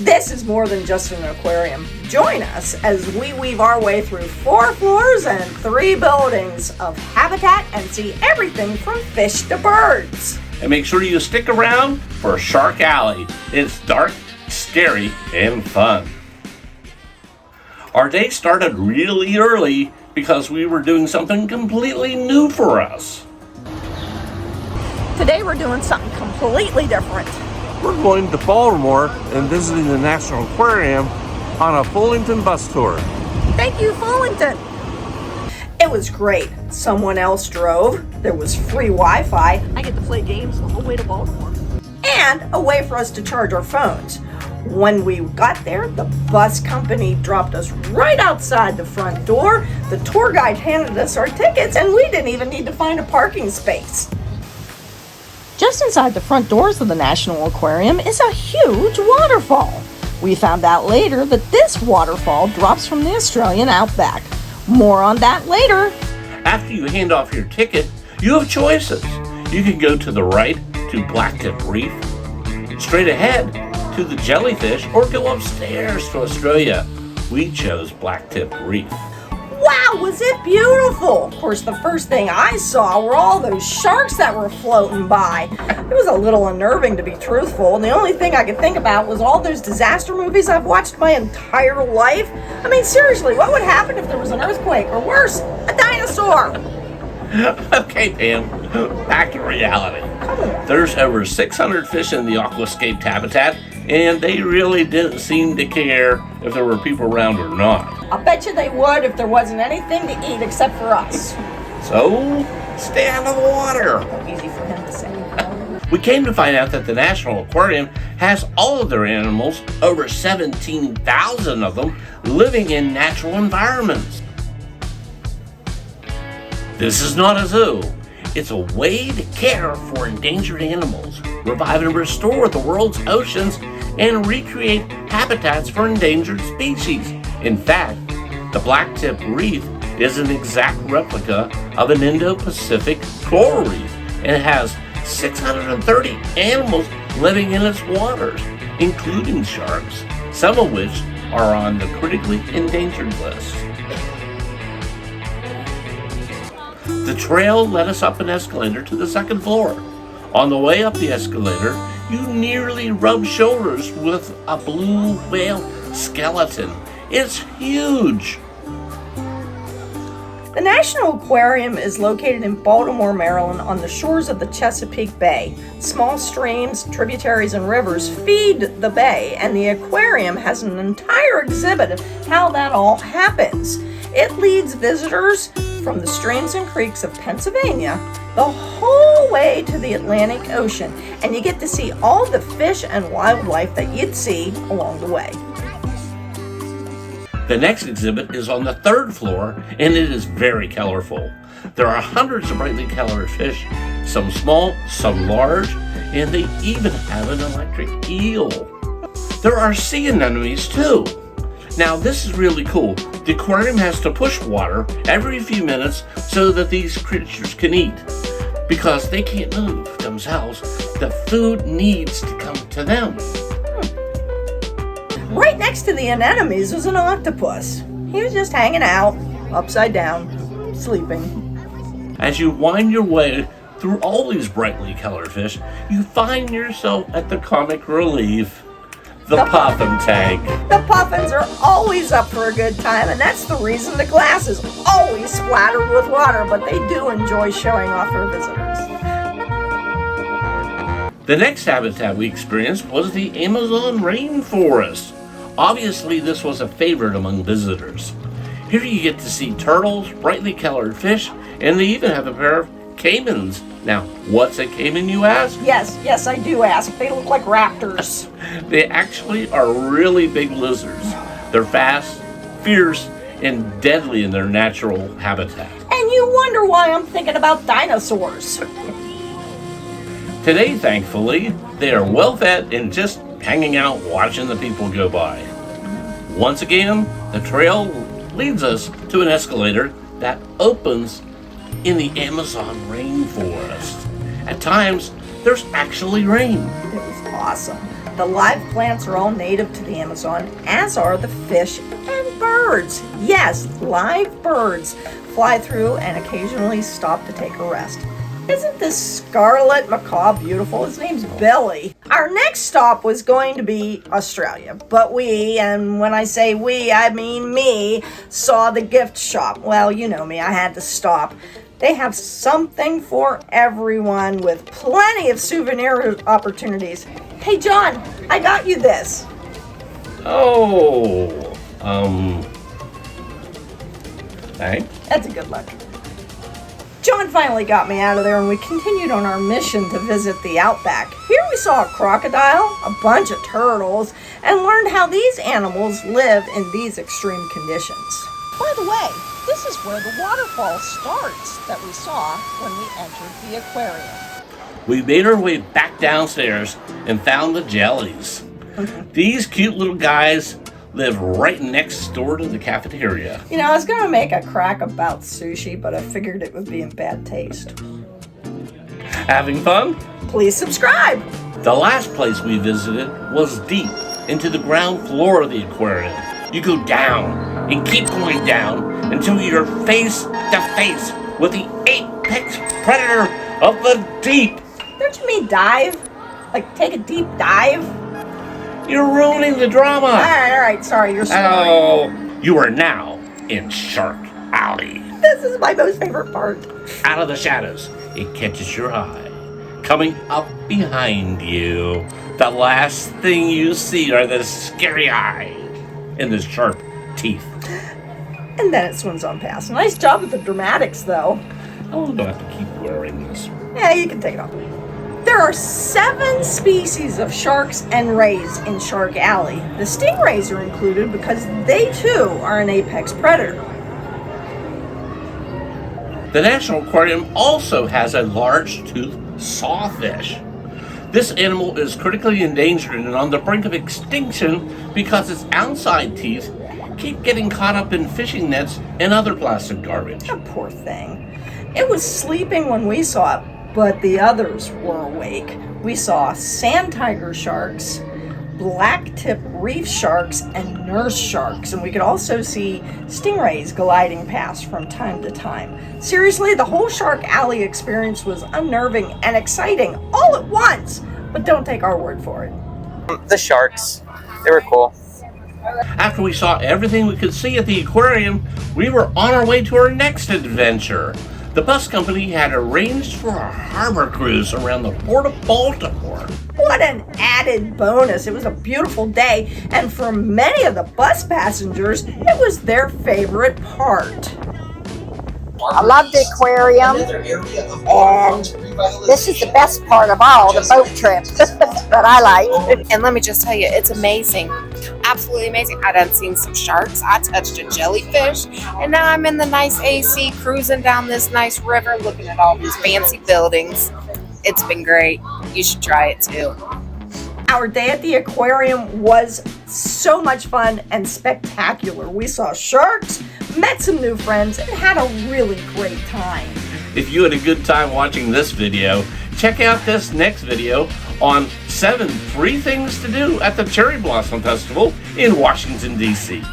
This is more than just an aquarium. Join us as we weave our way through 4 floors and 3 buildings of habitat and see everything from fish to birds. And make sure you stick around for Shark Alley. It's dark, scary, and fun. Our day started really early because we were doing something completely new for us. Today we're doing something completely different. We're going to Baltimore and visiting the National Aquarium on a Fullington Bus Tour. Thank you, Fullington. It was great. Someone else drove. There was free Wi-Fi. I get to play games the whole way to Baltimore. And a way for us to charge our phones. When we got there, the bus company dropped us right outside the front door. The tour guide handed us our tickets, and we didn't even need to find a parking space. Just inside the front doors of the National Aquarium is a huge waterfall. We found out later that this waterfall drops from the Australian outback. More on that later. After you hand off your ticket, you have choices. You can go to the right to Blacktip Reef, straight ahead to the jellyfish, or go upstairs to Australia. We chose Blacktip Reef. Wow, was it beautiful! Of course, the first thing I saw were all those sharks that were floating by. It was a little unnerving, to be truthful, and the only thing I could think about was all those disaster movies I've watched my entire life. I mean, seriously, what would happen if there was an earthquake, or worse, a dinosaur? Okay, Pam, back to reality. There's over 600 fish in the aquascaped habitat, and they really didn't seem to care if there were people around or not. I bet you they would if there wasn't anything to eat except for us. So, stay out of the water. Easy for him to say. We came to find out that the National Aquarium has all of their animals, over 17,000 of them, living in natural environments. This is not a zoo. It's a way to care for endangered animals, revive and restore the world's oceans, and recreate habitats for endangered species. In fact, the Blacktip Reef is an exact replica of an Indo-Pacific coral reef, and it has 630 animals living in its waters, including sharks, some of which are on the critically endangered list. The trail led us up an escalator to the 2nd floor. On the way up the escalator, you nearly rubbed shoulders with a blue whale skeleton. It's huge. The National Aquarium is located in Baltimore, Maryland, on the shores of the Chesapeake Bay. Small streams, tributaries, and rivers feed the bay, and the aquarium has an entire exhibit of how that all happens. It leads visitors from the streams and creeks of Pennsylvania the whole way to the Atlantic Ocean, and you get to see all the fish and wildlife that you'd see along the way. The next exhibit is on the 3rd floor, and it is very colorful. There are hundreds of brightly colored fish, some small, some large, and they even have an electric eel. There are sea anemones too. Now this is really cool. The aquarium has to push water every few minutes so that these creatures can eat. Because they can't move themselves, the food needs to come to them. Right next to the anemones was an octopus. He was just hanging out, upside down, sleeping. As you wind your way through all these brightly colored fish, you find yourself at the comic relief, the puffin tank. The puffins are always up for a good time, and that's the reason the glass is always splattered with water, but they do enjoy showing off their visitors. The next habitat we experienced was the Amazon Rainforest. Obviously, this was a favorite among visitors. Here you get to see turtles, brightly colored fish, and they even have a pair of caimans. Now, what's a caiman, you ask? Yes, I do ask. They look like raptors. They actually are really big lizards. They're fast, fierce, and deadly in their natural habitat. And you wonder why I'm thinking about dinosaurs. Today, thankfully, they are well fed and just hanging out watching the people go by. Once again, the trail leads us to an escalator that opens in the Amazon rainforest. At times, there's actually rain. It was awesome. The live plants are all native to the Amazon, as are the fish and birds. Yes, live birds fly through and occasionally stop to take a rest. Isn't this scarlet macaw beautiful? His name's Billy. Our next stop was going to be Australia, but we, and when I say we, I mean me, saw the gift shop. Well, you know me, I had to stop. They have something for everyone with plenty of souvenir opportunities. Hey, John, I got you this. Oh, thanks. That's a good look. John finally got me out of there and we continued on our mission to visit the outback. Here we saw a crocodile, a bunch of turtles, and learned how these animals live in these extreme conditions. By the way, this is where the waterfall starts that we saw when we entered the aquarium. We made our way back downstairs and found the jellies. These cute little guys live right next door to the cafeteria. You know, I was going to make a crack about sushi, but I figured it would be in bad taste. Having fun? Please subscribe. The last place we visited was deep into the ground floor of the aquarium. You go down and keep going down until you're face to face with the apex predator of the deep. Don't you mean dive? Like take a deep dive? You're ruining the drama. All right, sorry, you're sorry. Oh, you are now in Shark Alley. This is my most favorite part. Out of the shadows, it catches your eye. Coming up behind you, the last thing you see are the scary eyes and the sharp teeth. And then it swims on past. Nice job with the dramatics, though. I'm gonna have to keep wearing this. Yeah, you can take it off. There are 7 species of sharks and rays in Shark Alley. The stingrays are included because they too are an apex predator. The National Aquarium also has a large-toothed sawfish. This animal is critically endangered and on the brink of extinction because its outside teeth keep getting caught up in fishing nets and other plastic garbage. Oh, poor thing. It was sleeping when we saw it, but the others were awake. We saw sand tiger sharks, blacktip reef sharks, and nurse sharks, and we could also see stingrays gliding past from time to time. Seriously, the whole Shark Alley experience was unnerving and exciting all at once, but don't take our word for it. The sharks, they were cool. After we saw everything we could see at the aquarium, we were on our way to our next adventure. The bus company had arranged for a harbor cruise around the port of Baltimore. What an added bonus. It was a beautiful day, and for many of the bus passengers, it was their favorite part. I love the aquarium, and this is the best part of all, the boat trip that I like. And let me just tell you, it's amazing. Absolutely amazing. I done seen some sharks. I touched a jellyfish. And now I'm in the nice AC cruising down this nice river looking at all these fancy buildings. It's been great. You should try it too. Our day at the aquarium was so much fun and spectacular. We saw sharks, met some new friends, and had a really great time. If you had a good time watching this video, check out this next video on 7 free things to do at the Cherry Blossom Festival in Washington, D.C.